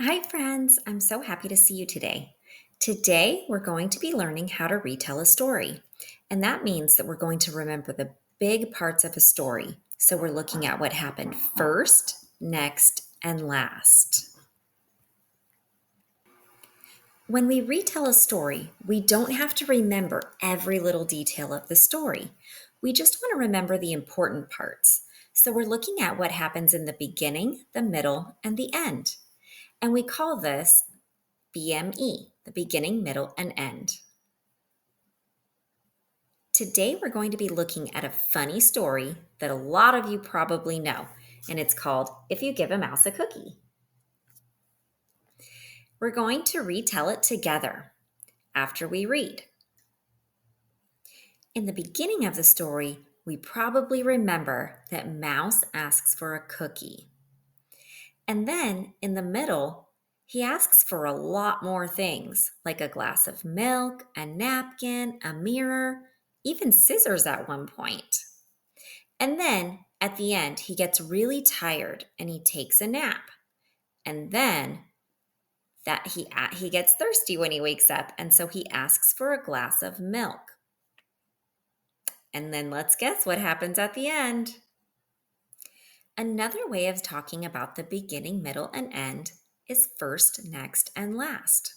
Hi, friends. I'm so happy to see you today. Today, we're going to be learning how to retell a story. And that means that we're going to remember the big parts of a story. So, we're looking at what happened first, next, and last. When we retell a story, we don't have to remember every little detail of the story. We just want to remember the important parts. So, we're looking at what happens in the beginning, the middle, and the end. And we call this BME, the beginning, middle, and end. Today, we're going to be looking at a funny story that a lot of you probably know, and it's called If You Give a Mouse a Cookie. We're going to retell it together after we read. In the beginning of the story, we probably remember that Mouse asks for a cookie. And then in the middle, he asks for a lot more things, like a glass of milk, a napkin, a mirror, even scissors at one point. And then at the end, he gets really tired and he takes a nap. And then he gets thirsty when he wakes up, and so he asks for a glass of milk. And then let's guess what happens at the end. Another way of talking about the beginning, middle, and end is first, next, and last.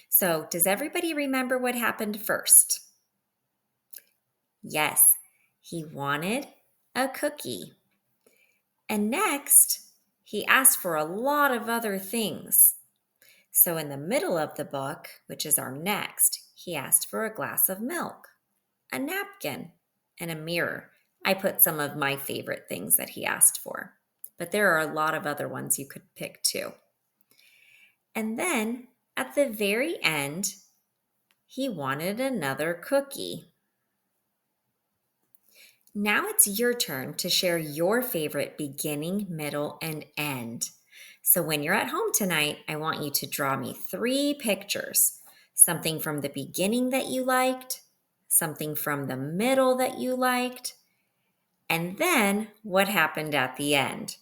So, does everybody remember what happened first? Yes, he wanted a cookie. And next, he asked for a lot of other things. So, in the middle of the book, which is our next, he asked for a glass of milk, a napkin, and a mirror. I put some of my favorite things that he asked for, but there are a lot of other ones you could pick too. And then at the very end, he wanted another cookie. Now it's your turn to share your favorite beginning, middle, and end. So when you're at home tonight, I want you to draw me 3 pictures. Something from the beginning that you liked, something from the middle that you liked, and then what happened at the end.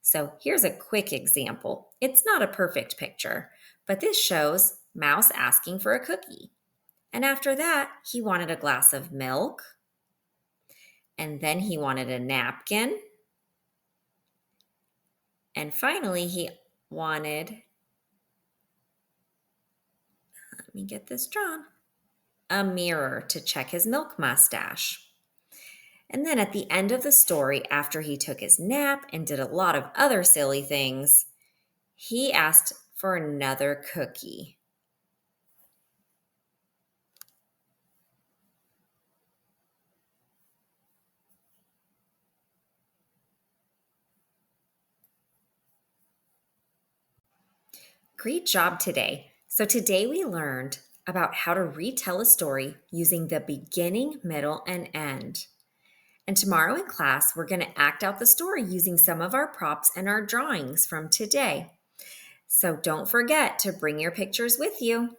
So here's a quick example. It's not a perfect picture, but this shows Mouse asking for a cookie. And after that, he wanted a glass of milk, and then he wanted a napkin. And finally, he wanted, let me get this drawn, a mirror to check his milk mustache. And then at the end of the story, after he took his nap and did a lot of other silly things, he asked for another cookie. Great job today. So today we learned about how to retell a story using the beginning, middle, and end. And tomorrow in class, we're going to act out the story using some of our props and our drawings from today. So don't forget to bring your pictures with you.